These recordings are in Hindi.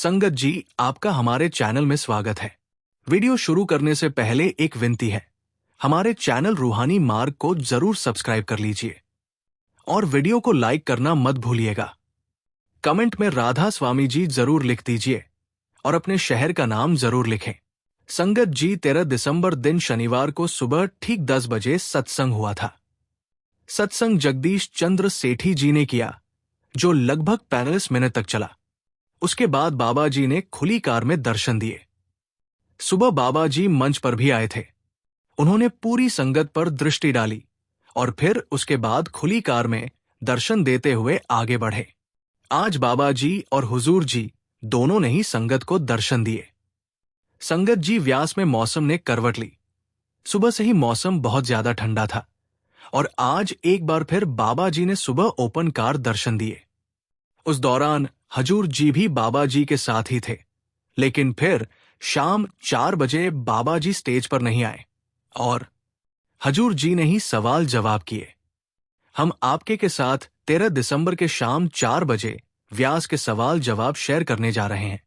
संगत जी, आपका हमारे चैनल में स्वागत है। वीडियो शुरू करने से पहले एक विनती है, हमारे चैनल रूहानी मार्ग को जरूर सब्सक्राइब कर लीजिए और वीडियो को लाइक करना मत भूलिएगा। कमेंट में राधा स्वामी जी जरूर लिख दीजिए और अपने शहर का नाम जरूर लिखें। संगत जी, 13 दिसंबर दिन शनिवार को सुबह ठीक 10 बजे सत्संग हुआ था। सत्संग जगदीश चंद्र सेठी जी ने किया, जो लगभग 45 मिनट तक चला। उसके बाद बाबा जी ने खुली कार में दर्शन दिए। सुबह बाबा जी मंच पर भी आए थे। उन्होंने पूरी संगत पर दृष्टि डाली और फिर उसके बाद खुली कार में दर्शन देते हुए आगे बढ़े। आज बाबा जी और हुजूर जी दोनों ने ही संगत को दर्शन दिए। संगत जी, व्यास में मौसम ने करवट ली। सुबह से ही मौसम बहुत ज्यादा ठंडा था और आज एक बार फिर बाबा जी ने सुबह ओपन कार दर्शन दिए। उस दौरान हजूर जी भी बाबा जी के साथ ही थे, लेकिन फिर शाम 4 बजे बाबा जी स्टेज पर नहीं आए और हजूर जी ने ही सवाल जवाब किए। हम आपके के साथ 13 दिसंबर के शाम 4 बजे व्यास के सवाल जवाब शेयर करने जा रहे हैं।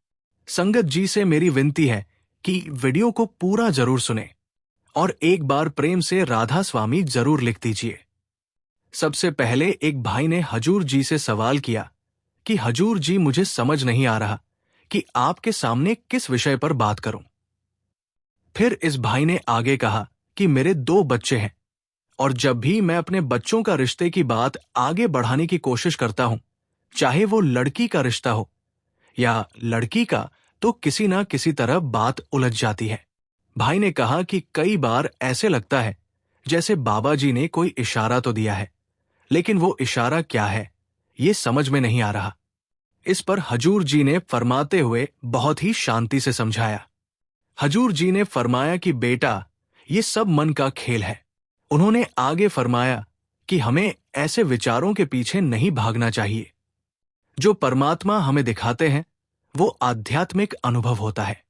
संगत जी से मेरी विनती है कि वीडियो को पूरा जरूर सुने और एक बार प्रेम से राधा स्वामी जरूर लिख दीजिए। सबसे पहले एक भाई ने हजूर जी से सवाल किया कि हजूर जी, मुझे समझ नहीं आ रहा कि आपके सामने किस विषय पर बात करूं। फिर इस भाई ने आगे कहा कि मेरे 2 बच्चे हैं और जब भी मैं अपने बच्चों का रिश्ते की बात आगे बढ़ाने की कोशिश करता हूं, चाहे वो लड़की का रिश्ता हो या लड़की का, तो किसी ना किसी तरह बात उलझ जाती है। भाई ने कहा कि कई बार ऐसे लगता है जैसे बाबा जी ने कोई इशारा तो दिया है, लेकिन वो इशारा क्या है ये समझ में नहीं आ रहा। इस पर हजूर जी ने फरमाते हुए बहुत ही शांति से समझाया। हजूर जी ने फरमाया कि बेटा, ये सब मन का खेल है। उन्होंने आगे फरमाया कि हमें ऐसे विचारों के पीछे नहीं भागना चाहिए। जो परमात्मा हमें दिखाते हैं वो आध्यात्मिक अनुभव होता है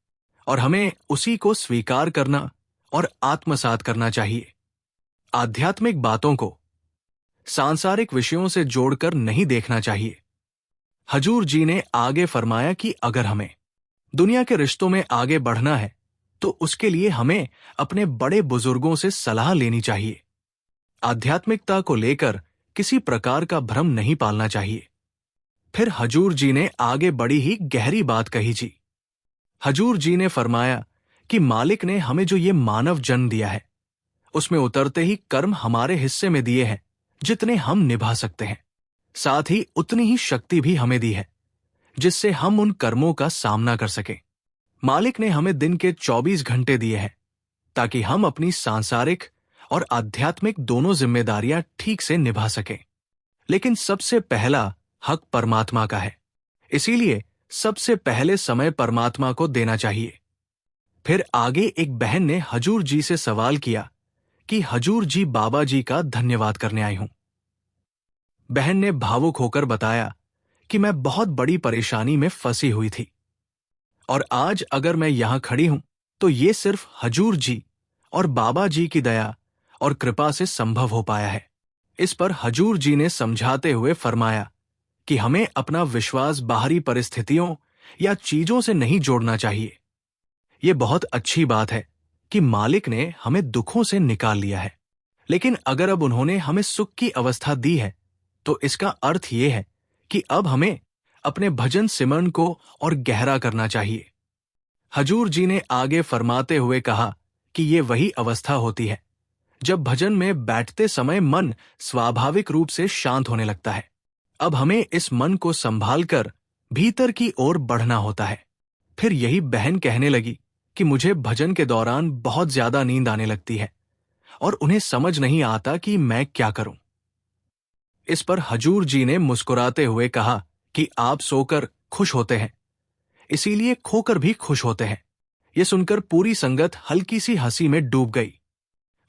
और हमें उसी को स्वीकार करना और आत्मसात करना चाहिए। आध्यात्मिक बातों को सांसारिक विषयों से जोड़कर नहीं देखना चाहिए। हजूर जी ने आगे फरमाया कि अगर हमें दुनिया के रिश्तों में आगे बढ़ना है तो उसके लिए हमें अपने बड़े बुजुर्गों से सलाह लेनी चाहिए। आध्यात्मिकता को लेकर किसी प्रकार का भ्रम नहीं पालना चाहिए। फिर हजूर जी ने आगे बड़ी ही गहरी बात कही जी। हजूर जी ने फरमाया कि मालिक ने हमें जो ये मानव जन्म दिया है, उसमें उतरते ही कर्म हमारे हिस्से में दिए हैं जितने हम निभा सकते हैं। साथ ही उतनी ही शक्ति भी हमें दी है जिससे हम उन कर्मों का सामना कर सकें। मालिक ने हमें दिन के 24 घंटे दिए हैं ताकि हम अपनी सांसारिक और आध्यात्मिक दोनों जिम्मेदारियां ठीक से निभा सकें। लेकिन सबसे पहला हक परमात्मा का है, इसीलिए सबसे पहले समय परमात्मा को देना चाहिए। फिर आगे एक बहन ने हजूर जी से सवाल किया कि हजूर जी, बाबा जी का धन्यवाद करने आई हूं। बहन ने भावुक होकर बताया कि मैं बहुत बड़ी परेशानी में फंसी हुई थी और आज अगर मैं यहां खड़ी हूं तो ये सिर्फ हजूर जी और बाबा जी की दया और कृपा से संभव हो पाया है। इस पर हजूर जी ने समझाते हुए फरमाया कि हमें अपना विश्वास बाहरी परिस्थितियों या चीजों से नहीं जोड़ना चाहिए। ये बहुत अच्छी बात है कि मालिक ने हमें दुखों से निकाल लिया है, लेकिन अगर अब उन्होंने हमें सुख की अवस्था दी है तो इसका अर्थ ये है कि अब हमें अपने भजन सिमरन को और गहरा करना चाहिए। हजूर जी ने आगे फरमाते हुए कहा कि ये वही अवस्था होती है जब भजन में बैठते समय मन स्वाभाविक रूप से शांत होने लगता है। अब हमें इस मन को संभालकर भीतर की ओर बढ़ना होता है। फिर यही बहन कहने लगी कि मुझे भजन के दौरान बहुत ज्यादा नींद आने लगती है और उन्हें समझ नहीं आता कि मैं क्या करूं। इस पर हजूर जी ने मुस्कुराते हुए कहा कि आप सोकर खुश होते हैं, इसीलिए खोकर भी खुश होते हैं। यह सुनकर पूरी संगत हल्की सी हंसी में डूब गई।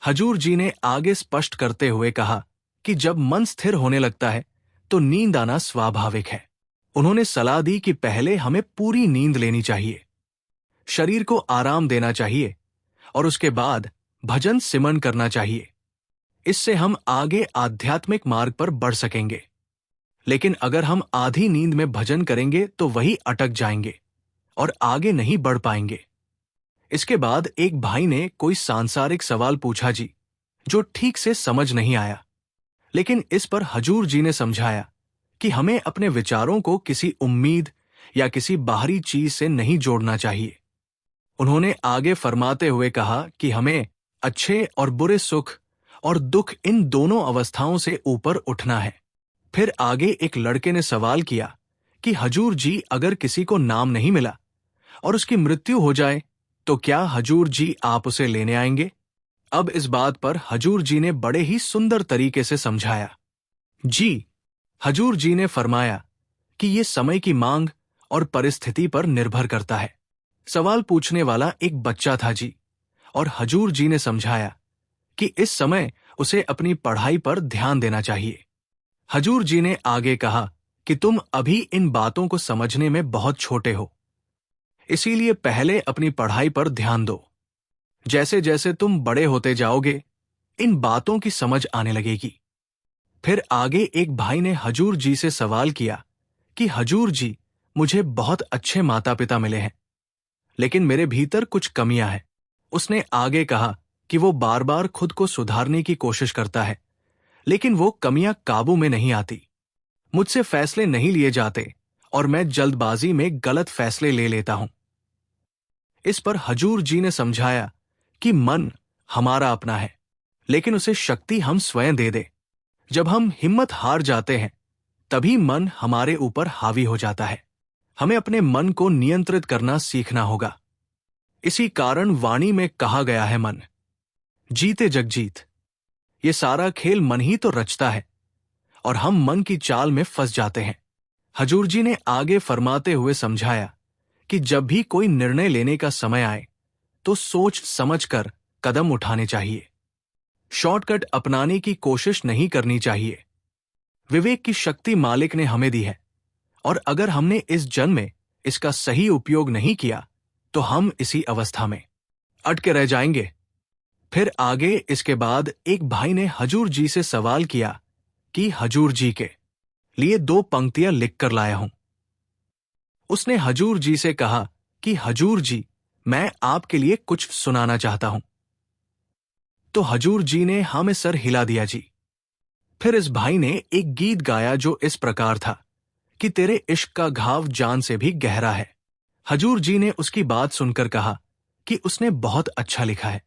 हजूर जी ने आगे स्पष्ट करते हुए कहा कि जब मन स्थिर होने लगता है तो नींद आना स्वाभाविक है। उन्होंने सलाह दी कि पहले हमें पूरी नींद लेनी चाहिए, शरीर को आराम देना चाहिए और उसके बाद भजन सिमरन करना चाहिए। इससे हम आगे आध्यात्मिक मार्ग पर बढ़ सकेंगे। लेकिन अगर हम आधी नींद में भजन करेंगे तो वही अटक जाएंगे। और आगे नहीं बढ़ पाएंगे। इसके बाद एक भाई ने कोई सांसारिक सवाल पूछा जी, जो ठीक से समझ नहीं आया। लेकिन इस पर हजूर जी ने समझाया कि हमें अपने विचारों को किसी उम्मीद या किसी बाहरी चीज से नहीं जोड़ना चाहिए। उन्होंने आगे फरमाते हुए कहा कि हमें अच्छे और बुरे, सुख और दुख, इन दोनों अवस्थाओं से ऊपर उठना है। फिर आगे एक लड़के ने सवाल किया कि हजूर जी, अगर किसी को नाम नहीं मिला और उसकी मृत्यु हो जाए तो क्या हजूर जी आप उसे लेने आएंगे? अब इस बात पर हजूर जी ने बड़े ही सुंदर तरीके से समझाया। जी, हजूर जी ने फरमाया कि ये समय की मांग और परिस्थिति पर निर्भर करता है। सवाल पूछने वाला एक बच्चा था जी, और हजूर जी ने समझाया कि इस समय उसे अपनी पढ़ाई पर ध्यान देना चाहिए। हजूर जी ने आगे कहा कि तुम अभी इन बातों को समझने में बहुत छोटे हो, इसीलिए पहले अपनी पढ़ाई पर ध्यान दो। जैसे जैसे तुम बड़े होते जाओगे, इन बातों की समझ आने लगेगी। फिर आगे एक भाई ने हजूर जी से सवाल किया कि हजूर जी, मुझे बहुत अच्छे माता पिता मिले हैं, लेकिन मेरे भीतर कुछ कमियां हैं। उसने आगे कहा कि वो बार बार खुद को सुधारने की कोशिश करता है, लेकिन वो कमियां काबू में नहीं आती। मुझसे फैसले नहीं लिए जाते और मैं जल्दबाजी में गलत फैसले ले लेता हूं। इस पर हजूर जी ने समझाया कि मन हमारा अपना है, लेकिन उसे शक्ति हम स्वयं दे दे। जब हम हिम्मत हार जाते हैं, तभी मन हमारे ऊपर हावी हो जाता है। हमें अपने मन को नियंत्रित करना सीखना होगा। इसी कारण वाणी में कहा गया है, मन जीते जगजीत। ये सारा खेल मन ही तो रचता है और हम मन की चाल में फंस जाते हैं। हजूर जी ने आगे फरमाते हुए समझाया कि जब भी कोई निर्णय लेने का समय आए तो सोच समझकर कदम उठाने चाहिए। शॉर्टकट अपनाने की कोशिश नहीं करनी चाहिए। विवेक की शक्ति मालिक ने हमें दी है, और अगर हमने इस जन्म में इसका सही उपयोग नहीं किया तो हम इसी अवस्था में अटके रह जाएंगे। फिर आगे इसके बाद एक भाई ने हजूर जी से सवाल किया कि हजूर जी के लिए 2 पंक्तियां लिखकर लाया हूं। उसने हजूर जी से कहा कि हजूर जी, मैं आपके लिए कुछ सुनाना चाहता हूं। तो हजूर जी ने हाँ में सर हिला दिया जी। फिर इस भाई ने एक गीत गाया जो इस प्रकार था कि तेरे इश्क का घाव जान से भी गहरा है। हजूर जी ने उसकी बात सुनकर कहा कि उसने बहुत अच्छा लिखा है,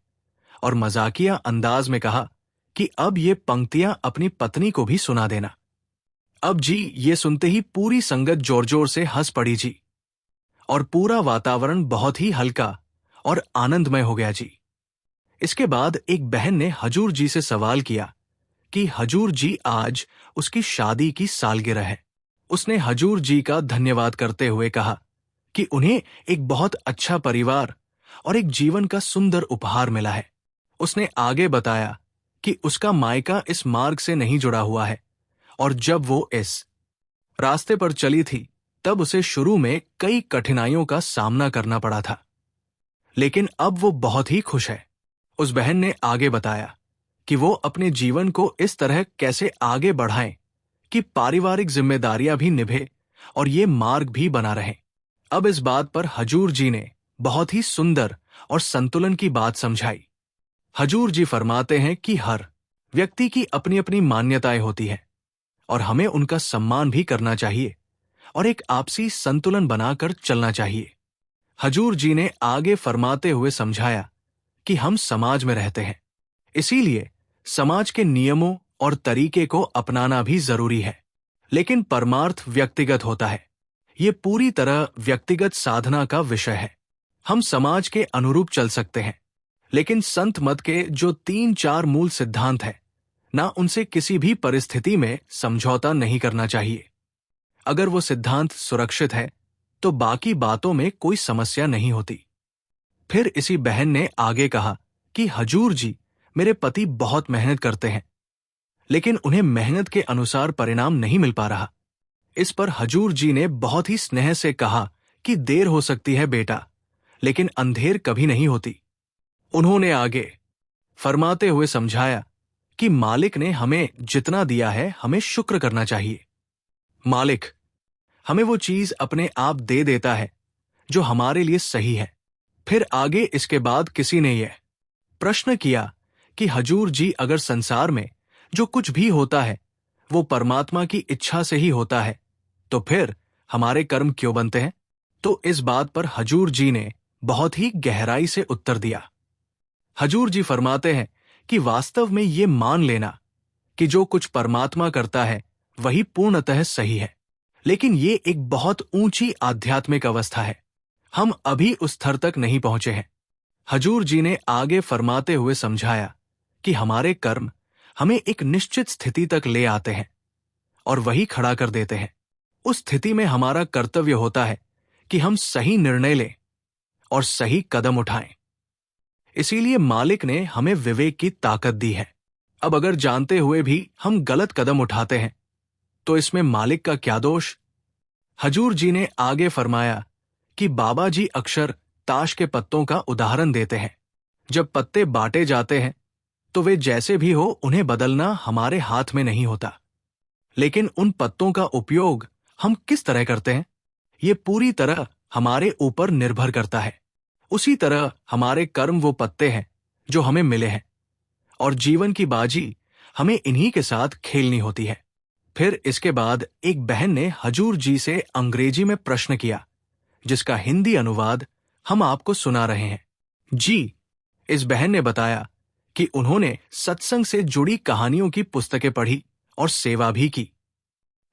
और मजाकिया अंदाज में कहा कि अब ये पंक्तियां अपनी पत्नी को भी सुना देना। अब जी ये सुनते ही पूरी संगत जोर जोर से हंस पड़ी जी, और पूरा वातावरण बहुत ही हल्का और आनंदमय हो गया जी। इसके बाद एक बहन ने हजूर जी से सवाल किया कि हजूर जी, आज उसकी शादी की सालगिरह है। उसने हजूर जी का धन्यवाद करते हुए कहा कि उन्हें एक बहुत अच्छा परिवार और एक जीवन का सुंदर उपहार मिला है। उसने आगे बताया कि उसका मायका इस मार्ग से नहीं जुड़ा हुआ है, और जब वो इस रास्ते पर चली थी तब उसे शुरू में कई कठिनाइयों का सामना करना पड़ा था, लेकिन अब वो बहुत ही खुश है। उस बहन ने आगे बताया कि वो अपने जीवन को इस तरह कैसे आगे बढ़ाएं कि पारिवारिक जिम्मेदारियां भी निभे और ये मार्ग भी बना रहे। अब इस बात पर हजूर जी ने बहुत ही सुंदर और संतुलन की बात समझाई। हजूर जी फरमाते हैं कि हर व्यक्ति की अपनी अपनी मान्यताएं होती हैं, और हमें उनका सम्मान भी करना चाहिए और एक आपसी संतुलन बनाकर चलना चाहिए। हजूर जी ने आगे फरमाते हुए समझाया कि हम समाज में रहते हैं, इसीलिए समाज के नियमों और तरीके को अपनाना भी जरूरी है, लेकिन परमार्थ व्यक्तिगत होता है। ये पूरी तरह व्यक्तिगत साधना का विषय है। हम समाज के अनुरूप चल सकते हैं, लेकिन संत मत के जो 3-4 मूल सिद्धांत हैं, ना उनसे किसी भी परिस्थिति में समझौता नहीं करना चाहिए। अगर वो सिद्धांत सुरक्षित है तो बाकी बातों में कोई समस्या नहीं होती। फिर इसी बहन ने आगे कहा कि हजूर जी, मेरे पति बहुत मेहनत करते हैं, लेकिन उन्हें मेहनत के अनुसार परिणाम नहीं मिल पा रहा। इस पर हजूर जी ने बहुत ही स्नेह से कहा कि देर हो सकती है बेटा, लेकिन अंधेर कभी नहीं होती। उन्होंने आगे फरमाते हुए समझाया कि मालिक ने हमें जितना दिया है हमें शुक्र करना चाहिए। मालिक हमें वो चीज अपने आप दे देता है जो हमारे लिए सही है। फिर आगे इसके बाद किसी ने यह प्रश्न किया कि हजूर जी, अगर संसार में जो कुछ भी होता है वो परमात्मा की इच्छा से ही होता है, तो फिर हमारे कर्म क्यों बनते हैं? तो इस बात पर हजूर जी ने बहुत ही गहराई से उत्तर दिया। हजूर जी फरमाते हैं कि वास्तव में ये मान लेना कि जो कुछ परमात्मा करता है वही पूर्णतः सही है, लेकिन ये एक बहुत ऊंची आध्यात्मिक अवस्था है। हम अभी उस स्तर तक नहीं पहुंचे हैं। हजूर जी ने आगे फरमाते हुए समझाया कि हमारे कर्म हमें एक निश्चित स्थिति तक ले आते हैं और वही खड़ा कर देते हैं। उस स्थिति में हमारा कर्तव्य होता है कि हम सही निर्णय लें और सही कदम उठाएं। इसीलिए मालिक ने हमें विवेक की ताकत दी है। अब अगर जानते हुए भी हम गलत कदम उठाते हैं तो इसमें मालिक का क्या दोष? हजूर जी ने आगे फरमाया कि बाबा जी अक्सर ताश के पत्तों का उदाहरण देते हैं। जब पत्ते बांटे जाते हैं तो वे जैसे भी हो उन्हें बदलना हमारे हाथ में नहीं होता, लेकिन उन पत्तों का उपयोग हम किस तरह करते हैं ये पूरी तरह हमारे ऊपर निर्भर करता है। उसी तरह हमारे कर्म वो पत्ते हैं जो हमें मिले हैं और जीवन की बाजी हमें इन्हीं के साथ खेलनी होती है। फिर इसके बाद एक बहन ने हजूर जी से अंग्रेजी में प्रश्न किया, जिसका हिंदी अनुवाद हम आपको सुना रहे हैं। जी, इस बहन ने बताया कि उन्होंने सत्संग से जुड़ी कहानियों की पुस्तकें पढ़ी और सेवा भी की,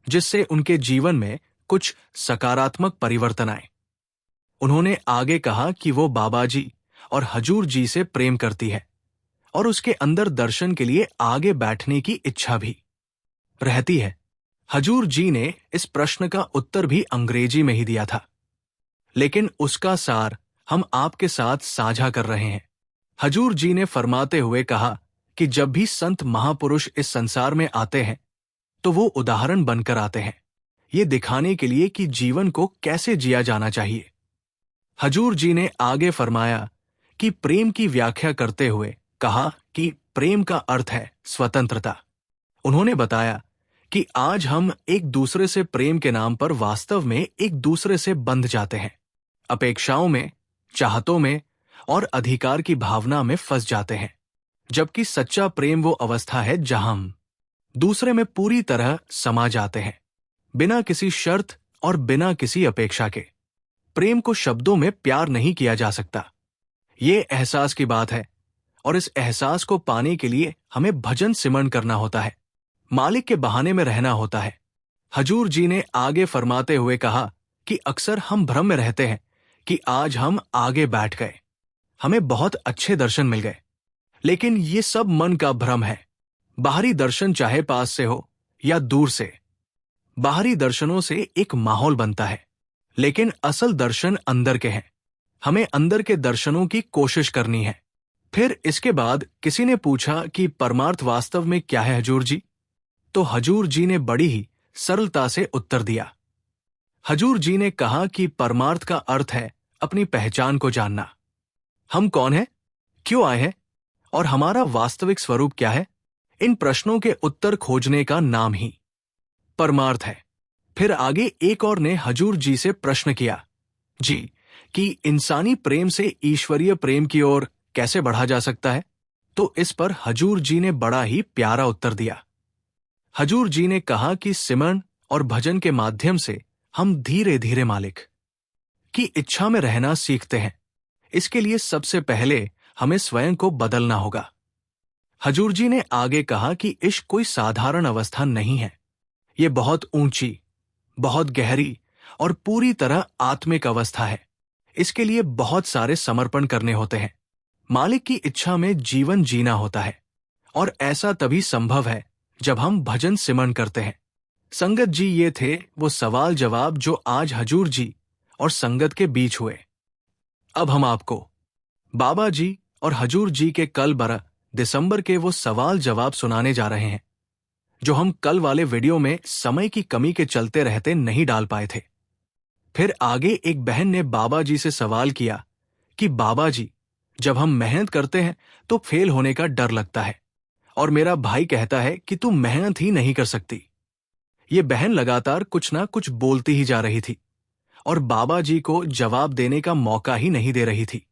जिससे उनके जीवन में कुछ सकारात्मक परिवर्तन आए। उन्होंने आगे कहा कि वो बाबा जी और हजूर जी से प्रेम करती है और उसके अंदर दर्शन के लिए आगे बैठने की इच्छा भी रहती है। हजूर जी ने इस प्रश्न का उत्तर भी अंग्रेजी में ही दिया था, लेकिन उसका सार हम आपके साथ साझा कर रहे हैं। हजूर जी ने फरमाते हुए कहा कि जब भी संत महापुरुष इस संसार में आते हैं तो वो उदाहरण बनकर आते हैं, ये दिखाने के लिए कि जीवन को कैसे जिया जाना चाहिए। हजूर जी ने आगे फरमाया कि प्रेम की व्याख्या करते हुए कहा कि प्रेम का अर्थ है स्वतंत्रता। उन्होंने बताया कि आज हम एक दूसरे से प्रेम के नाम पर वास्तव में एक दूसरे से बंध जाते हैं, अपेक्षाओं में, चाहतों में और अधिकार की भावना में फंस जाते हैं, जबकि सच्चा प्रेम वो अवस्था है जहां हम दूसरे में पूरी तरह समा जाते हैं, बिना किसी शर्त और बिना किसी अपेक्षा के। प्रेम को शब्दों में प्यार नहीं किया जा सकता, ये एहसास की बात है और इस एहसास को पाने के लिए हमें भजन सिमरन करना होता है, मालिक के बहाने में रहना होता है। हजूर जी ने आगे फरमाते हुए कहा कि अक्सर हम भ्रम में रहते हैं कि आज हम आगे बैठ गए, हमें बहुत अच्छे दर्शन मिल गए, लेकिन ये सब मन का भ्रम है। बाहरी दर्शन चाहे पास से हो या दूर से, बाहरी दर्शनों से एक माहौल बनता है, लेकिन असल दर्शन अंदर के हैं। हमें अंदर के दर्शनों की कोशिश करनी है। फिर इसके बाद किसी ने पूछा कि परमार्थ वास्तव में क्या है हजूर जी? तो हजूर जी ने बड़ी ही सरलता से उत्तर दिया। हजूर जी ने कहा कि परमार्थ का अर्थ है अपनी पहचान को जानना। हम कौन हैं, क्यों आए हैं और हमारा वास्तविक स्वरूप क्या है? इन प्रश्नों के उत्तर खोजने का नाम ही परमार्थ है। फिर आगे एक और ने हजूर जी से प्रश्न किया, जी, कि इंसानी प्रेम से ईश्वरीय प्रेम की ओर कैसे बढ़ा जा सकता है? तो इस पर हजूर जी ने बड़ा ही प्यारा उत्तर दिया। हजूर जी ने कहा कि सिमरन और भजन के माध्यम से हम धीरे धीरे मालिक की इच्छा में रहना सीखते हैं। इसके लिए सबसे पहले हमें स्वयं को बदलना होगा। हजूर जी ने आगे कहा कि इश्क कोई साधारण अवस्था नहीं है, ये बहुत ऊंची, बहुत गहरी और पूरी तरह आत्मिक अवस्था है। इसके लिए बहुत सारे समर्पण करने होते हैं, मालिक की इच्छा में जीवन जीना होता है, और ऐसा तभी संभव है जब हम भजन सिमरन करते हैं। संगत जी, ये थे वो सवाल जवाब जो आज हजूर जी और संगत के बीच हुए। अब हम आपको बाबा जी और हजूर जी के कल 12 दिसंबर के वो सवाल जवाब सुनाने जा रहे हैं, जो हम कल वाले वीडियो में समय की कमी के चलते रहते नहीं डाल पाए थे। फिर आगे एक बहन ने बाबा जी से सवाल किया कि बाबा जी, जब हम मेहनत करते हैं तो फेल होने का डर लगता है और मेरा भाई कहता है कि तू मेहनत ही नहीं कर सकती। ये बहन लगातार कुछ ना कुछ बोलती ही जा रही थी और बाबा जी को जवाब देने का मौका ही नहीं दे रही थी।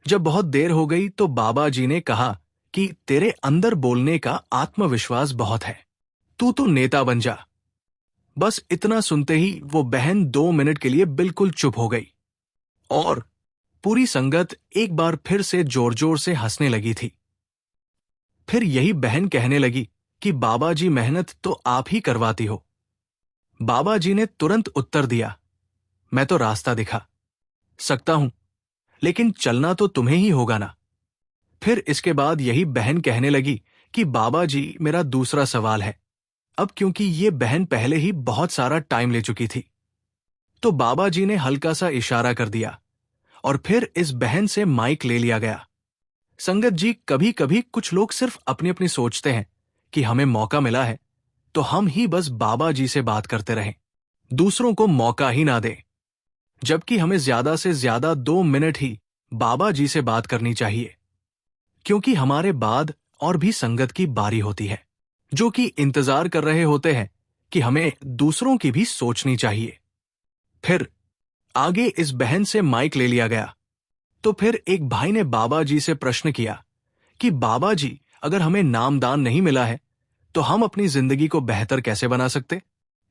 जब बहुत देर हो गई तो बाबा जी ने कहा कि तेरे अंदर बोलने का आत्मविश्वास बहुत है, तू तो नेता बन जा। बस इतना सुनते ही वो बहन 2 मिनट के लिए बिल्कुल चुप हो गई और पूरी संगत एक बार फिर से जोर जोर से हंसने लगी थी। फिर यही बहन कहने लगी कि बाबा जी मेहनत तो आप ही करवाती हो। बाबा जी ने तुरंत उत्तर दिया, मैं तो रास्ता दिखा सकता हूं, लेकिन चलना तो तुम्हें ही होगा ना। फिर इसके बाद यही बहन कहने लगी कि बाबा जी मेरा दूसरा सवाल है। अब क्योंकि ये बहन पहले ही बहुत सारा टाइम ले चुकी थी, तो बाबा जी ने हल्का सा इशारा कर दिया और फिर इस बहन से माइक ले लिया गया। संगत जी, कभी कभी कुछ लोग सिर्फ अपनी अपनी सोचते हैं कि हमें मौका मिला है तो हम ही बस बाबा जी से बात करते रहें, दूसरों को मौका ही ना दें, जबकि हमें ज्यादा से ज्यादा 2 मिनट ही बाबा जी से बात करनी चाहिए, क्योंकि हमारे बाद और भी संगत की बारी होती है जो कि इंतजार कर रहे होते हैं कि हमें दूसरों की भी सोचनी चाहिए। फिर आगे इस बहन से माइक ले लिया गया तो फिर एक भाई ने बाबा जी से प्रश्न किया कि बाबा जी, अगर हमें नामदान नहीं मिला है तो हम अपनी जिंदगी को बेहतर कैसे बना सकते,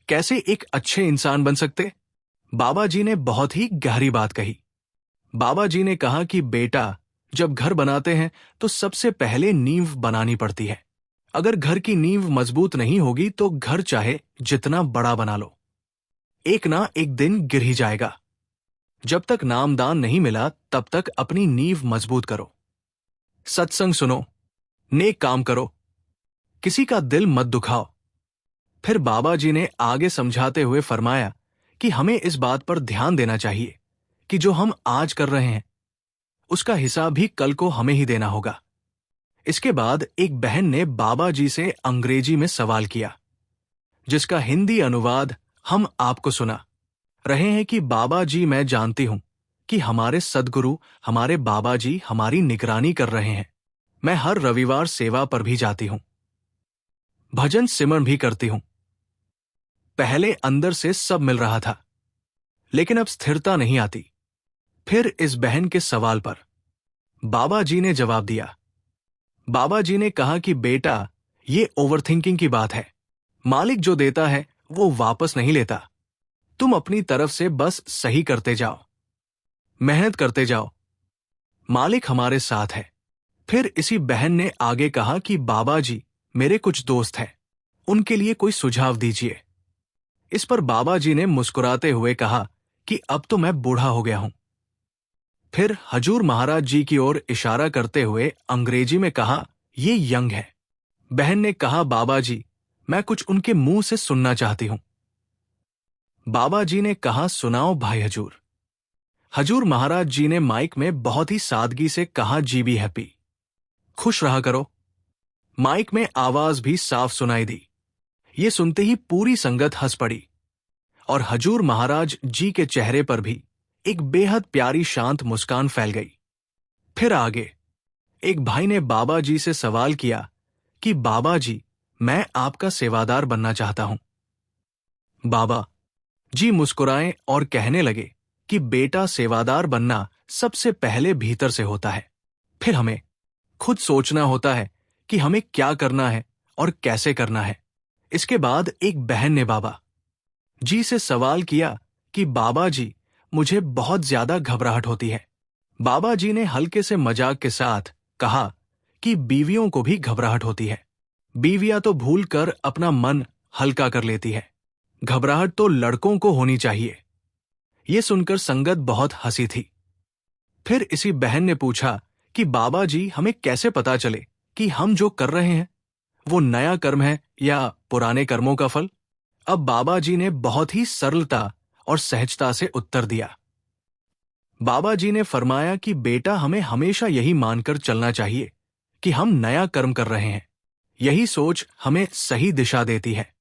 कैसे एक अच्छे इंसान बन सकते। बाबा जी ने बहुत ही गहरी बात कही। बाबा जी ने कहा कि बेटा, जब घर बनाते हैं तो सबसे पहले नींव बनानी पड़ती है। अगर घर की नींव मजबूत नहीं होगी तो घर चाहे जितना बड़ा बना लो, एक ना एक दिन गिर ही जाएगा। जब तक नामदान नहीं मिला तब तक अपनी नींव मजबूत करो, सत्संग सुनो, नेक काम करो, किसी का दिल मत दुखाओ। फिर बाबा जी ने आगे समझाते हुए फरमाया कि हमें इस बात पर ध्यान देना चाहिए कि जो हम आज कर रहे हैं उसका हिसाब भी कल को हमें ही देना होगा। इसके बाद एक बहन ने बाबा जी से अंग्रेजी में सवाल किया, जिसका हिंदी अनुवाद हम आपको सुना रहे हैं कि बाबा जी, मैं जानती हूं कि हमारे सद्गुरु, हमारे बाबा जी हमारी निगरानी कर रहे हैं। मैं हर रविवार सेवा पर भी जाती हूं, भजन सिमरन भी करती हूं। पहले अंदर से सब मिल रहा था, लेकिन अब स्थिरता नहीं आती। फिर इस बहन के सवाल पर बाबा जी ने जवाब दिया। बाबा जी ने कहा कि बेटा, ये ओवरथिंकिंग की बात है। मालिक जो देता है वो वापस नहीं लेता। तुम अपनी तरफ से बस सही करते जाओ, मेहनत करते जाओ, मालिक हमारे साथ है। फिर इसी बहन ने आगे कहा कि बाबा जी, मेरे कुछ दोस्त हैं, उनके लिए कोई सुझाव दीजिए। इस पर बाबा जी ने मुस्कुराते हुए कहा कि अब तो मैं बूढ़ा हो गया हूं। फिर हजूर महाराज जी की ओर इशारा करते हुए अंग्रेजी में कहा, ये यंग है। बहन ने कहा, बाबा जी, मैं कुछ उनके मुंह से सुनना चाहती हूं। बाबा जी ने कहा, सुनाओ भाई हजूर। हजूर महाराज जी ने माइक में बहुत ही सादगी से कहा, जी बी हैप्पी, खुश रहा करो। माइक में आवाज भी साफ सुनाई दी। ये सुनते ही पूरी संगत हंस पड़ी और हजूर महाराज जी के चेहरे पर भी एक बेहद प्यारी शांत मुस्कान फैल गई। फिर आगे एक भाई ने बाबा जी से सवाल किया कि बाबा जी, मैं आपका सेवादार बनना चाहता हूं। बाबा जी मुस्कुराए और कहने लगे कि बेटा, सेवादार बनना सबसे पहले भीतर से होता है। फिर हमें खुद सोचना होता है कि हमें क्या करना है और कैसे करना है। इसके बाद एक बहन ने बाबा जी से सवाल किया कि बाबा जी, मुझे बहुत ज्यादा घबराहट होती है। बाबा जी ने हल्के से मजाक के साथ कहा कि बीवियों को भी घबराहट होती है। बीवियां तो भूल कर अपना मन हल्का कर लेती है, घबराहट तो लड़कों को होनी चाहिए। ये सुनकर संगत बहुत हंसी थी। फिर इसी बहन ने पूछा कि बाबा जी, हमें कैसे पता चले कि हम जो कर रहे हैं वो नया कर्म है या पुराने कर्मों का फल। अब बाबा जी ने बहुत ही सरलता और सहजता से उत्तर दिया। बाबा जी ने फरमाया कि बेटा, हमें हमेशा यही मानकर चलना चाहिए कि हम नया कर्म कर रहे हैं। यही सोच हमें सही दिशा देती है।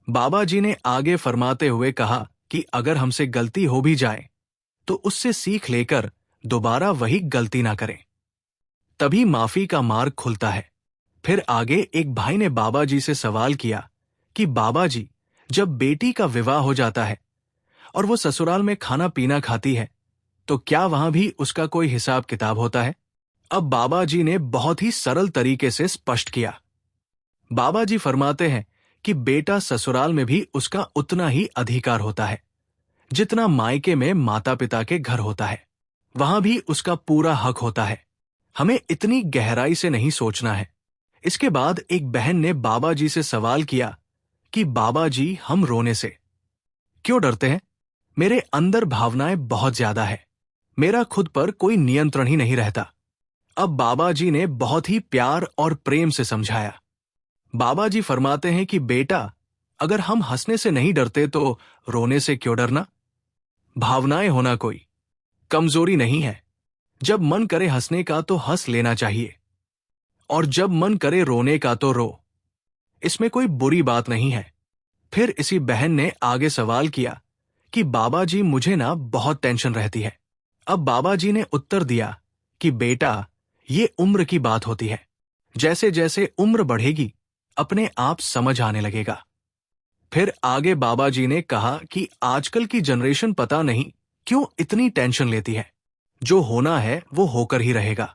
बाबा जी ने आगे फरमाते हुए कहा कि अगर हमसे गलती हो भी जाए तो उससे सीख लेकर दोबारा वही गलती ना करें, तभी माफी का मार्ग खुलता है। फिर आगे एक भाई ने बाबा जी से सवाल किया कि बाबा जी, जब बेटी का विवाह हो जाता है और वो ससुराल में खाना पीना खाती है, तो क्या वहां भी उसका कोई हिसाब किताब होता है? अब बाबा जी ने बहुत ही सरल तरीके से स्पष्ट किया। बाबा जी फरमाते हैं कि बेटा ससुराल में भी उसका उतना ही अधिकार होता है जितना मायके में माता पिता के घर होता है। वहां भी उसका पूरा हक होता है। हमें इतनी गहराई से नहीं सोचना है। इसके बाद एक बहन ने बाबा जी से सवाल किया कि बाबा जी, हम रोने से क्यों डरते हैं? मेरे अंदर भावनाएं बहुत ज्यादा है। मेरा खुद पर कोई नियंत्रण ही नहीं रहता। अब बाबा जी ने बहुत ही प्यार और प्रेम से समझाया। बाबा जी फरमाते हैं कि बेटा, अगर हम हंसने से नहीं डरते तो रोने से क्यों डरना? भावनाएं होना कोई कमजोरी नहीं है। जब मन करे हंसने का तो हंस लेना चाहिए, और जब मन करे रोने का तो रो। इसमें कोई बुरी बात नहीं है। फिर इसी बहन ने आगे सवाल किया कि बाबा जी, मुझे ना बहुत टेंशन रहती है। अब बाबा जी ने उत्तर दिया कि बेटा, ये उम्र की बात होती है। जैसे जैसे उम्र बढ़ेगी अपने आप समझ आने लगेगा। फिर आगे बाबा जी ने कहा कि आजकल की जनरेशन पता नहीं क्यों इतनी टेंशन लेती है। जो होना है वो होकर ही रहेगा।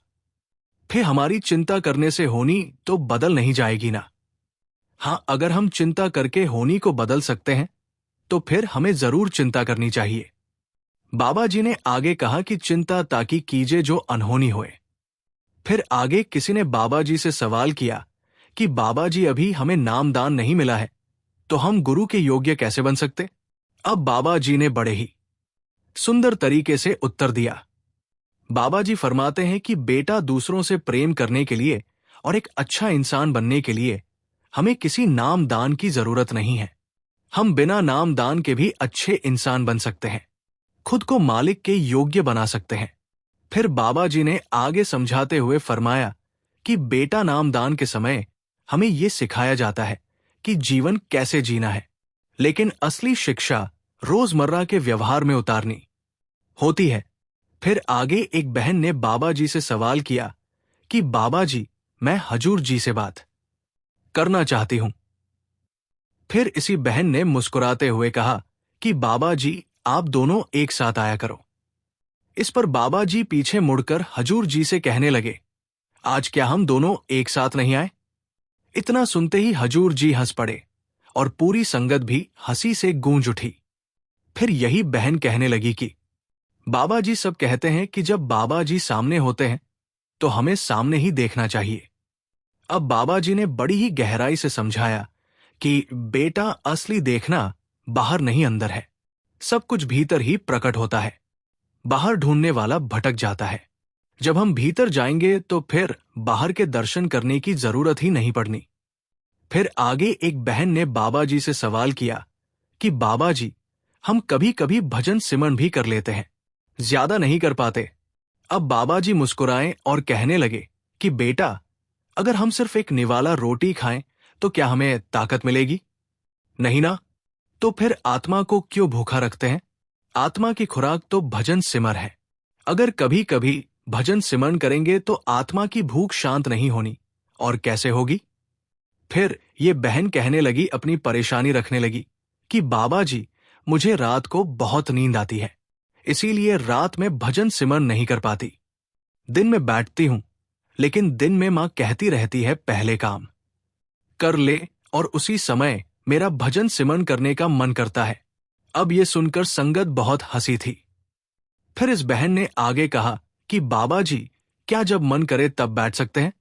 फिर हमारी चिंता करने से होनी तो बदल नहीं जाएगी ना। हाँ, अगर हम चिंता करके होनी को बदल सकते हैं तो फिर हमें जरूर चिंता करनी चाहिए। बाबा जी ने आगे कहा कि चिंता ताकि कीजे जो अनहोनी होए। फिर आगे किसी ने बाबा जी से सवाल किया कि बाबा जी, अभी हमें नामदान नहीं मिला है तो हम गुरु के योग्य कैसे बन सकते? अब बाबा जी ने बड़े ही सुंदर तरीके से उत्तर दिया। बाबा जी फरमाते हैं कि बेटा, दूसरों से प्रेम करने के लिए और एक अच्छा इंसान बनने के लिए हमें किसी नामदान की जरूरत नहीं है। हम बिना नामदान के भी अच्छे इंसान बन सकते हैं, खुद को मालिक के योग्य बना सकते हैं। फिर बाबा जी ने आगे समझाते हुए फरमाया कि बेटा, नामदान के समय हमें यह सिखाया जाता है कि जीवन कैसे जीना है, लेकिन असली शिक्षा रोजमर्रा के व्यवहार में उतारनी होती है। फिर आगे एक बहन ने बाबा जी से सवाल किया कि बाबा जी, मैं हजूर जी से बात करना चाहती हूं। फिर इसी बहन ने मुस्कुराते हुए कहा कि बाबा जी, आप दोनों एक साथ आया करो। इस पर बाबा जी पीछे मुड़कर हजूर जी से कहने लगे, आज क्या हम दोनों एक साथ नहीं आए? इतना सुनते ही हजूर जी हंस पड़े और पूरी संगत भी हंसी से गूंज उठी। फिर यही बहन कहने लगी कि बाबा जी सब कहते हैं कि जब बाबा जी सामने होते हैं तो हमें सामने ही देखना चाहिए। अब बाबा जी ने बड़ी ही गहराई से समझाया कि बेटा, असली देखना बाहर नहीं अंदर है। सब कुछ भीतर ही प्रकट होता है। बाहर ढूंढने वाला भटक जाता है। जब हम भीतर जाएंगे तो फिर बाहर के दर्शन करने की जरूरत ही नहीं पड़नी। फिर आगे एक बहन ने बाबा जी से सवाल किया कि बाबा जी, हम कभी कभी भजन सिमरन भी कर लेते हैं, ज्यादा नहीं कर पाते। अब बाबा जी मुस्कुराए और कहने लगे कि बेटा, अगर हम सिर्फ एक निवाला रोटी खाएं तो क्या हमें ताकत मिलेगी? नहीं ना। तो फिर आत्मा को क्यों भूखा रखते हैं? आत्मा की खुराक तो भजन सिमर है। अगर कभी कभी भजन सिमरन करेंगे तो आत्मा की भूख शांत नहीं होनी, और कैसे होगी? फिर ये बहन कहने लगी, अपनी परेशानी रखने लगी कि बाबा जी, मुझे रात को बहुत नींद आती है, इसीलिए रात में भजन सिमरन नहीं कर पाती। दिन में बैठती हूं, लेकिन दिन में मां कहती रहती है पहले काम कर ले, और उसी समय मेरा भजन सिमरन करने का मन करता है। अब ये सुनकर संगत बहुत हंसी थी। फिर इस बहन ने आगे कहा कि बाबा जी, क्या जब मन करे तब बैठ सकते हैं?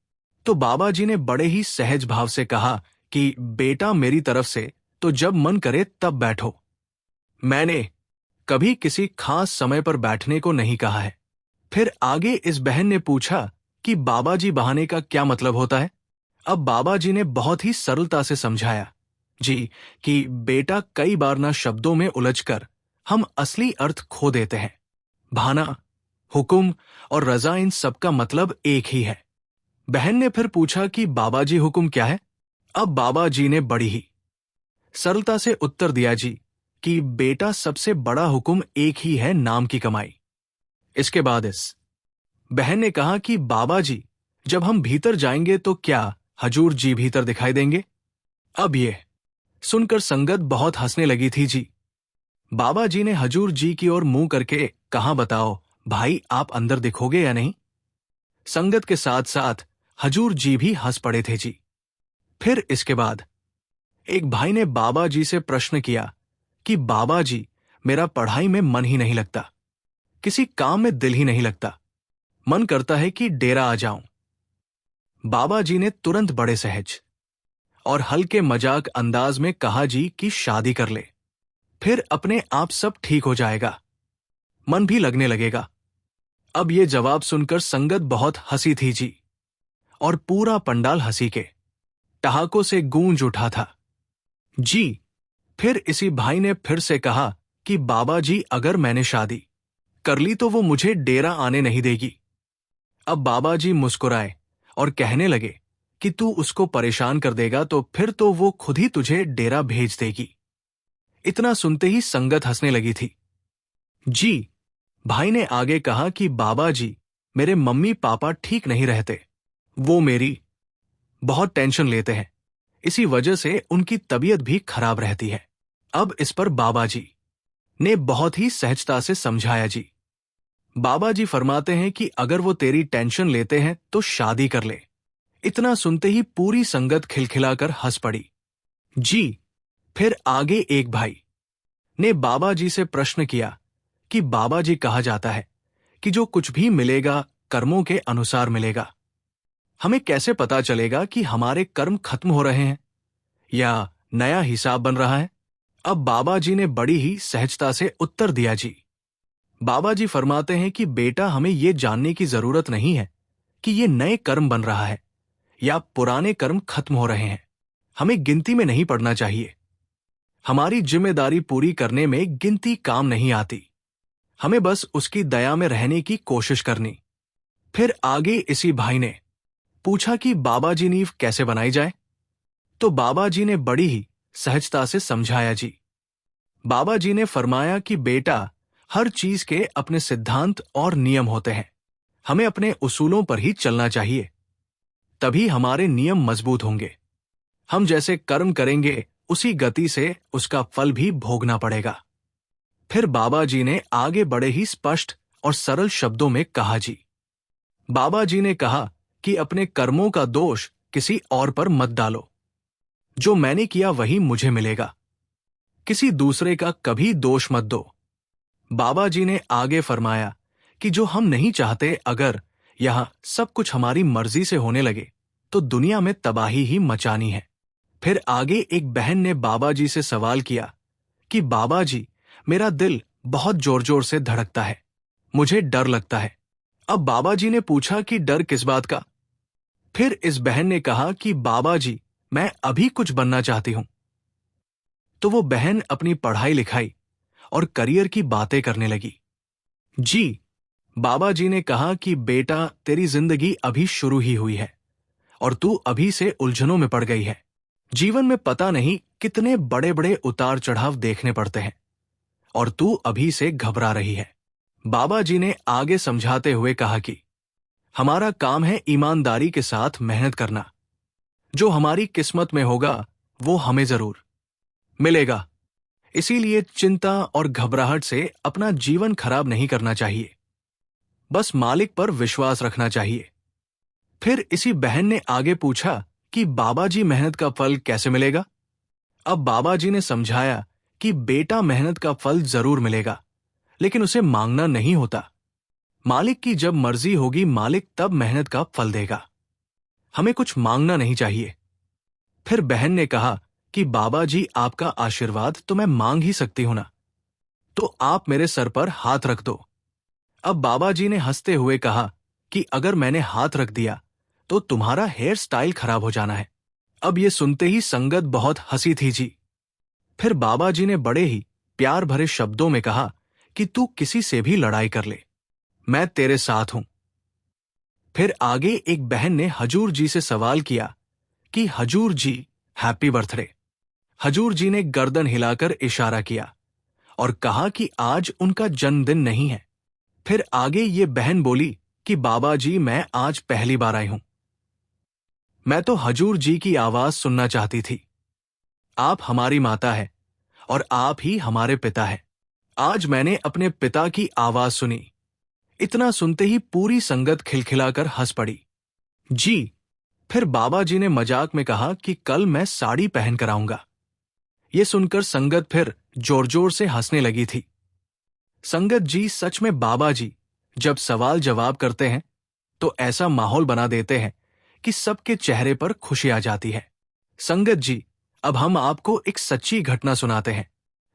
तो बाबा जी ने बड़े ही सहज भाव से कहा कि बेटा, मेरी तरफ से तो जब मन करे तब बैठो। मैंने कभी किसी खास समय पर बैठने को नहीं कहा है। फिर आगे इस बहन ने पूछा कि बाबा जी, बहाने का क्या मतलब होता है? अब बाबा जी ने बहुत ही सरलता से समझाया जी कि बेटा, कई बार ना शब्दों में उलझकर हम असली अर्थ खो देते हैं। बहाना, हुक्म और रजा, इन सब का मतलब एक ही है। बहन ने फिर पूछा कि बाबा जी, हुक्म क्या है? अब बाबा जी ने बड़ी ही सरलता से उत्तर दिया जी कि बेटा, सबसे बड़ा हुक्म एक ही है, नाम की कमाई। इसके बाद इस बहन ने कहा कि बाबा जी, जब हम भीतर जाएंगे तो क्या हजूर जी भीतर दिखाई देंगे? अब ये सुनकर संगत बहुत हंसने लगी थी जी। बाबा जी ने हजूर जी की ओर मुंह करके कहा, बताओ भाई, आप अंदर दिखोगे या नहीं? संगत के साथ साथ हजूर जी भी हंस पड़े थे जी। फिर इसके बाद एक भाई ने बाबा जी से प्रश्न किया कि बाबा जी, मेरा पढ़ाई में मन ही नहीं लगता, किसी काम में दिल ही नहीं लगता, मन करता है कि डेरा आ जाऊं। बाबा जी ने तुरंत बड़े सहज और हल्के मजाक अंदाज में कहा जी कि शादी कर ले, फिर अपने आप सब ठीक हो जाएगा, मन भी लगने लगेगा। अब ये जवाब सुनकर संगत बहुत हंसी थी जी, और पूरा पंडाल हंसी के ठहाकों से गूंज उठा था जी। फिर इसी भाई ने फिर से कहा कि बाबा जी, अगर मैंने शादी कर ली तो वो मुझे डेरा आने नहीं देगी। अब बाबा जी मुस्कुराए और कहने लगे कि तू उसको परेशान कर देगा तो फिर तो वो खुद ही तुझे डेरा भेज देगी। इतना सुनते ही संगत हंसने लगी थी जी। भाई ने आगे कहा कि बाबा जी, मेरे मम्मी पापा ठीक नहीं रहते, वो मेरी बहुत टेंशन लेते हैं, इसी वजह से उनकी तबीयत भी खराब रहती है। अब इस पर बाबा जी ने बहुत ही सहजता से समझाया जी। बाबा जी फरमाते हैं कि अगर वो तेरी टेंशन लेते हैं तो शादी कर ले। इतना सुनते ही पूरी संगत खिलखिलाकर हंस पड़ी जी। फिर आगे एक भाई ने बाबा जी से प्रश्न किया कि बाबा जी, कहा जाता है कि जो कुछ भी मिलेगा कर्मों के अनुसार मिलेगा, हमें कैसे पता चलेगा कि हमारे कर्म खत्म हो रहे हैं या नया हिसाब बन रहा है? अब बाबा जी ने बड़ी ही सहजता से उत्तर दिया जी। बाबा जी फरमाते हैं कि बेटा, हमें यह जानने की जरूरत नहीं है कि ये नए कर्म बन रहा है या पुराने कर्म खत्म हो रहे हैं। हमें गिनती में नहीं पड़ना चाहिए। हमारी जिम्मेदारी पूरी करने में गिनती काम नहीं आती, हमें बस उसकी दया में रहने की कोशिश करनी। फिर आगे इसी भाई ने पूछा कि बाबा जी, नींव कैसे बनाई जाए? तो बाबा जी ने बड़ी ही सहजता से समझाया जी। बाबा जी ने फरमाया कि बेटा, हर चीज के अपने सिद्धांत और नियम होते हैं, हमें अपने उसूलों पर ही चलना चाहिए, तभी हमारे नियम मजबूत होंगे। हम जैसे कर्म करेंगे उसी गति से उसका फल भी भोगना पड़ेगा। फिर बाबा जी ने आगे बड़े ही स्पष्ट और सरल शब्दों में कहा जी। बाबा जी ने कहा कि अपने कर्मों का दोष किसी और पर मत डालो, जो मैंने किया वही मुझे मिलेगा, किसी दूसरे का कभी दोष मत दो। बाबा जी ने आगे फरमाया कि जो हम नहीं चाहते, अगर यहां सब कुछ हमारी मर्जी से होने लगे तो दुनिया में तबाही ही मचानी है। फिर आगे एक बहन ने बाबा जी से सवाल किया कि बाबा जी, मेरा दिल बहुत जोर जोर से धड़कता है, मुझे डर लगता है। अब बाबा जी ने पूछा कि डर किस बात का? फिर इस बहन ने कहा कि बाबा जी, मैं अभी कुछ बनना चाहती हूं। तो वो बहन अपनी पढ़ाई लिखाई और करियर की बातें करने लगी जी। बाबा जी ने कहा कि बेटा, तेरी जिंदगी अभी शुरू ही हुई है और तू अभी से उलझनों में पड़ गई है। जीवन में पता नहीं कितने बड़े बड़े उतार चढ़ाव देखने पड़ते हैं और तू अभी से घबरा रही है। बाबा जी ने आगे समझाते हुए कहा कि हमारा काम है ईमानदारी के साथ मेहनत करना, जो हमारी किस्मत में होगा वो हमें जरूर मिलेगा। इसीलिए चिंता और घबराहट से अपना जीवन खराब नहीं करना चाहिए, बस मालिक पर विश्वास रखना चाहिए। फिर इसी बहन ने आगे पूछा कि बाबा जी, मेहनत का फल कैसे मिलेगा? अब बाबा जी ने समझाया कि बेटा, मेहनत का फल जरूर मिलेगा, लेकिन उसे मांगना नहीं होता। मालिक की जब मर्जी होगी, मालिक तब मेहनत का फल देगा, हमें कुछ मांगना नहीं चाहिए। फिर बहन ने कहा कि बाबा जी, आपका आशीर्वाद तो मैं मांग ही सकती हूं ना, तो आप मेरे सर पर हाथ रख दो। अब बाबा जी ने हंसते हुए कहा कि अगर मैंने हाथ रख दिया तो तुम्हारा हेयर स्टाइल खराब हो जाना है। अब ये सुनते ही संगत बहुत हंसी थी जी। फिर बाबा जी ने बड़े ही प्यार भरे शब्दों में कहा कि तू किसी से भी लड़ाई कर ले, मैं तेरे साथ हूं। फिर आगे एक बहन ने हजूर जी से सवाल किया कि हजूर जी, हैप्पी बर्थडे। हजूर जी ने गर्दन हिलाकर इशारा किया और कहा कि आज उनका जन्मदिन नहीं है। फिर आगे ये बहन बोली कि बाबा जी, मैं आज पहली बार आई हूं, मैं तो हजूर जी की आवाज सुनना चाहती थी। आप हमारी माता है और आप ही हमारे पिता है, आज मैंने अपने पिता की आवाज सुनी। इतना सुनते ही पूरी संगत खिलखिलाकर हंस पड़ी। जी। फिर बाबा जी ने मजाक में कहा कि कल मैं साड़ी पहन कर आऊंगा। ये सुनकर संगत फिर जोर जोर से हंसने लगी थी। संगत जी, सच में बाबा जी जब सवाल जवाब करते हैं तो ऐसा माहौल बना देते हैं कि सबके चेहरे पर खुशी आ जाती है। संगत जी, अब हम आपको एक सच्ची घटना सुनाते हैं।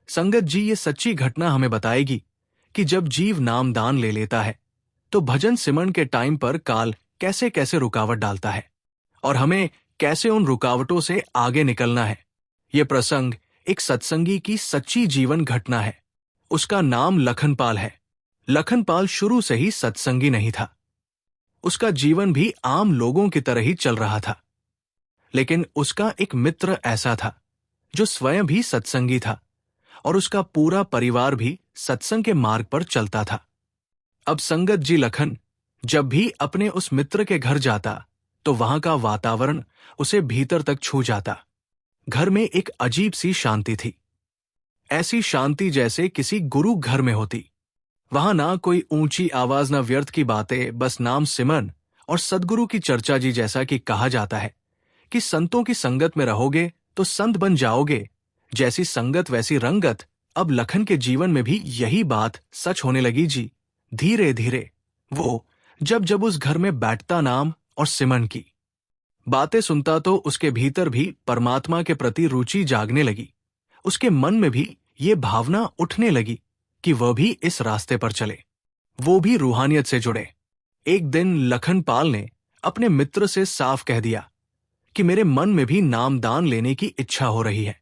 संगत जी, ये सच्ची घटना हमें बताएगी कि जब जीव नाम दान ले लेता है तो भजन सिमरन के टाइम पर काल कैसे कैसे रुकावट डालता है और हमें कैसे उन रुकावटों से आगे निकलना है। ये प्रसंग एक सत्संगी की सच्ची जीवन घटना है। उसका नाम लखनपाल है। लखनपाल शुरू से ही सत्संगी नहीं था। उसका जीवन भी आम लोगों की तरह ही चल रहा था। लेकिन उसका एक मित्र ऐसा था जो स्वयं भी सत्संगी था और उसका पूरा परिवार भी सत्संग के मार्ग पर चलता था। अब संगत जी, लखन जब भी अपने उस मित्र के घर जाता तो वहां का वातावरण उसे भीतर तक छू जाता। घर में एक अजीब सी शांति थी। ऐसी शांति जैसे किसी गुरु घर में होती। वहां ना कोई ऊंची आवाज, ना व्यर्थ की बातें, बस नाम सिमरन और सद्गुरु की चर्चा। जी, जैसा कि कहा जाता है कि संतों की संगत में रहोगे तो संत बन जाओगे। जैसी संगत वैसी रंगत। अब लखन के जीवन में भी यही बात सच होने लगी। जी, धीरे धीरे वो जब जब उस घर में बैठता, नाम और सिमरन की बातें सुनता तो उसके भीतर भी परमात्मा के प्रति रुचि जागने लगी। उसके मन में भी ये भावना उठने लगी कि वह भी इस रास्ते पर चले, वो भी रूहानियत से जुड़े। एक दिन लखनपाल ने अपने मित्र से साफ कह दिया कि मेरे मन में भी नामदान लेने की इच्छा हो रही है।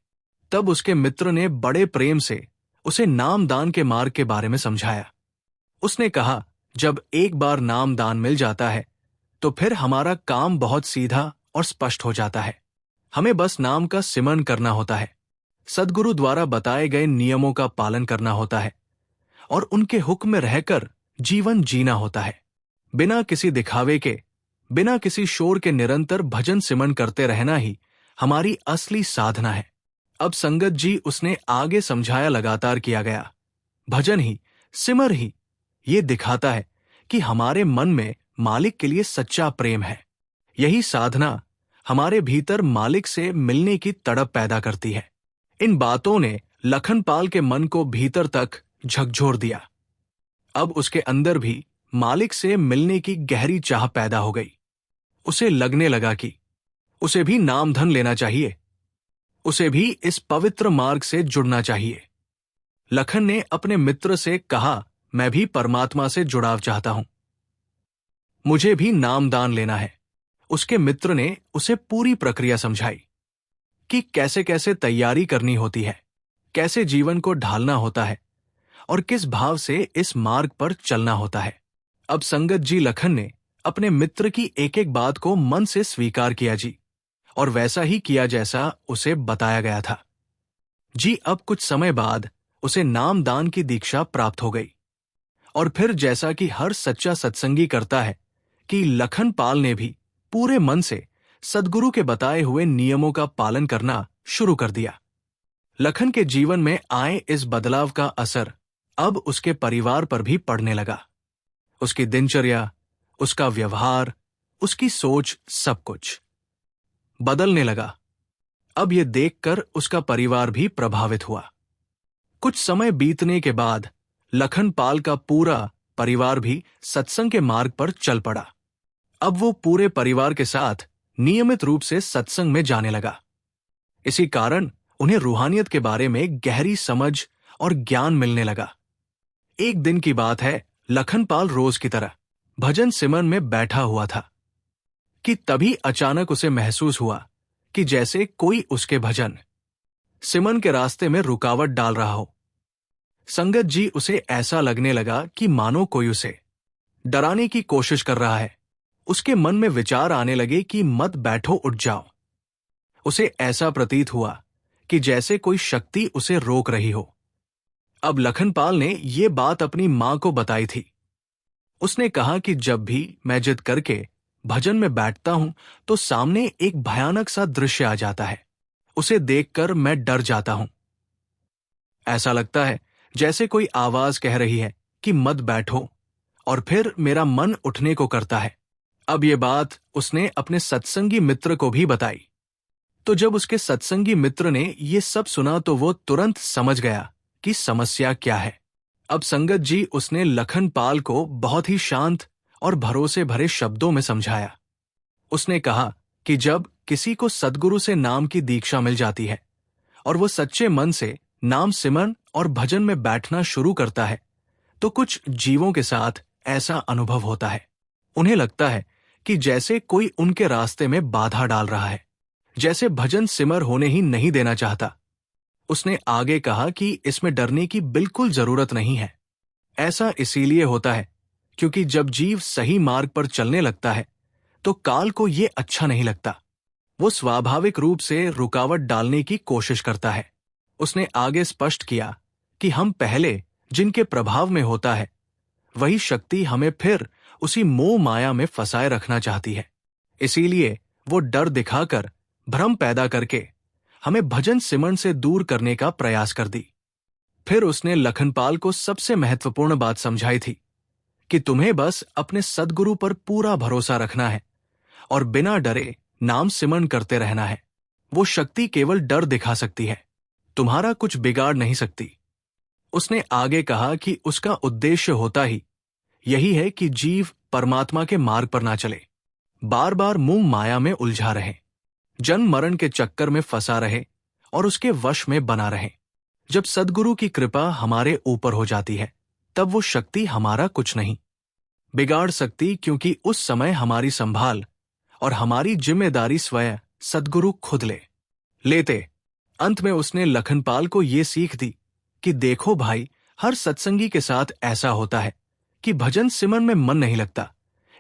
तब उसके मित्र ने बड़े प्रेम से उसे नामदान के मार्ग के बारे में समझाया। उसने कहा, जब एक बार नामदान मिल जाता है तो फिर हमारा काम बहुत सीधा और स्पष्ट हो जाता है। हमें बस नाम का सिमरन करना होता है, सद्गुरु द्वारा बताए गए नियमों का पालन करना होता है और उनके हुक्म में रहकर जीवन जीना होता है। बिना किसी दिखावे के, बिना किसी शोर के निरंतर भजन सिमरन करते रहना ही हमारी असली साधना है। अब संगत जी, उसने आगे समझाया, लगातार किया गया भजन ही, सिमर ही ये दिखाता है कि हमारे मन में मालिक के लिए सच्चा प्रेम है। यही साधना हमारे भीतर मालिक से मिलने की तड़प पैदा करती है। इन बातों ने लखनपाल के मन को भीतर तक झकझोर दिया। अब उसके अंदर भी मालिक से मिलने की गहरी चाह पैदा हो गई। उसे लगने लगा कि उसे भी नाम धन लेना चाहिए, उसे भी इस पवित्र मार्ग से जुड़ना चाहिए। लखन ने अपने मित्र से कहा, मैं भी परमात्मा से जुड़ाव चाहता हूं, मुझे भी नामदान लेना है। उसके मित्र ने उसे पूरी प्रक्रिया समझाई कि कैसे कैसे तैयारी करनी होती है, कैसे जीवन को ढालना होता है और किस भाव से इस मार्ग पर चलना होता है। अब संगत जी, लखन ने अपने मित्र की एक एक बात को मन से स्वीकार किया जी, और वैसा ही किया जैसा उसे बताया गया था। जी, अब कुछ समय बाद उसे नामदान की दीक्षा प्राप्त हो गई। और फिर जैसा कि हर सच्चा सत्संगी करता है कि लखनपाल ने भी पूरे मन से सद्गुरु के बताए हुए नियमों का पालन करना शुरू कर दिया। लखन के जीवन में आए इस बदलाव का असर अब उसके परिवार पर भी पड़ने लगा। उसकी दिनचर्या, उसका व्यवहार, उसकी सोच, सब कुछ बदलने लगा। अब यह देखकर उसका परिवार भी प्रभावित हुआ। कुछ समय बीतने के बाद लखनपाल का पूरा परिवार भी सत्संग के मार्ग पर चल पड़ा। अब वो पूरे परिवार के साथ नियमित रूप से सत्संग में जाने लगा। इसी कारण उन्हें रूहानियत के बारे में गहरी समझ और ज्ञान मिलने लगा। एक दिन की बात है, लखनपाल रोज की तरह भजन सिमरन में बैठा हुआ था कि तभी अचानक उसे महसूस हुआ कि जैसे कोई उसके भजन सिमरन के रास्ते में रुकावट डाल रहा हो। संगत जी, उसे ऐसा लगने लगा कि मानो कोई उसे डराने की कोशिश कर रहा है। उसके मन में विचार आने लगे कि मत बैठो, उठ जाओ। उसे ऐसा प्रतीत हुआ कि जैसे कोई शक्ति उसे रोक रही हो। अब लखनपाल ने ये बात अपनी मां को बताई थी। उसने कहा कि जब भी मैं जिद करके भजन में बैठता हूं तो सामने एक भयानक सा दृश्य आ जाता है। उसे देखकर मैं डर जाता हूं। ऐसा लगता है जैसे कोई आवाज कह रही है कि मत बैठो, और फिर मेरा मन उठने को करता है। अब ये बात उसने अपने सत्संगी मित्र को भी बताई। तो जब उसके सत्संगी मित्र ने ये सब सुना तो वो तुरंत समझ गया कि समस्या क्या है। अब संगत जी उसने लखनपाल को बहुत ही शांत और भरोसे भरे शब्दों में समझाया। उसने कहा कि जब किसी को सद्गुरु से नाम की दीक्षा मिल जाती है और वो सच्चे मन से नाम सिमरन और भजन में बैठना शुरू करता है, तो कुछ जीवों के साथ ऐसा अनुभव होता है। उन्हें लगता है कि जैसे कोई उनके रास्ते में बाधा डाल रहा है, जैसे भजन सिमर होने ही नहीं देना चाहता। उसने आगे कहा कि इसमें डरने की बिल्कुल जरूरत नहीं है। ऐसा इसीलिए होता है क्योंकि जब जीव सही मार्ग पर चलने लगता है तो काल को ये अच्छा नहीं लगता। वो स्वाभाविक रूप से रुकावट डालने की कोशिश करता है। उसने आगे स्पष्ट किया कि हम पहले जिनके प्रभाव में होता है, वही शक्ति हमें फिर उसी मोह माया में फंसाए रखना चाहती है। इसीलिए वो डर दिखाकर, भ्रम पैदा करके हमें भजन सिमरन से दूर करने का प्रयास कर दी। फिर उसने लखनपाल को सबसे महत्वपूर्ण बात समझाई थी कि तुम्हें बस अपने सद्गुरु पर पूरा भरोसा रखना है और बिना डरे नाम सिमरन करते रहना है। वो शक्ति केवल डर दिखा सकती है, तुम्हारा कुछ बिगाड़ नहीं सकती। उसने आगे कहा कि उसका उद्देश्य होता ही यही है कि जीव परमात्मा के मार्ग पर ना चले, बार बार मोह माया में उलझा रहे, जन्म मरण के चक्कर में फंसा रहे और उसके वश में बना रहे। जब सद्गुरु की कृपा हमारे ऊपर हो जाती है, तब वो शक्ति हमारा कुछ नहीं बिगाड़ सकती, क्योंकि उस समय हमारी संभाल और हमारी जिम्मेदारी स्वयं सद्गुरु खुद लेते। अंत में उसने लखनपाल को ये सीख दी कि देखो भाई, हर सत्संगी के साथ ऐसा होता है कि भजन सिमरन में मन नहीं लगता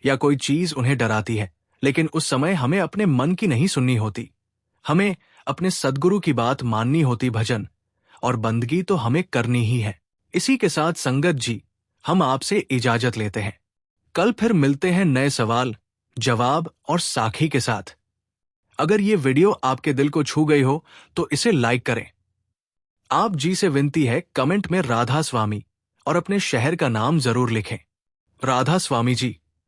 या कोई चीज उन्हें डराती है, लेकिन उस समय हमें अपने मन की नहीं सुननी होती। हमें अपने सद्गुरु की बात माननी होती। भजन और बंदगी तो हमें करनी ही है। इसी के साथ संगत जी, हम आपसे इजाजत लेते हैं। कल फिर मिलते हैं नए सवाल, जवाब और साखी के साथ। अगर ये वीडियो आपके दिल को छू गई हो तो इसे लाइक करें। आप जी से विनती है, कमेंट में राधा स्वामी और अपने शहर का नाम जरूर लिखें। राधा स्वामी जी।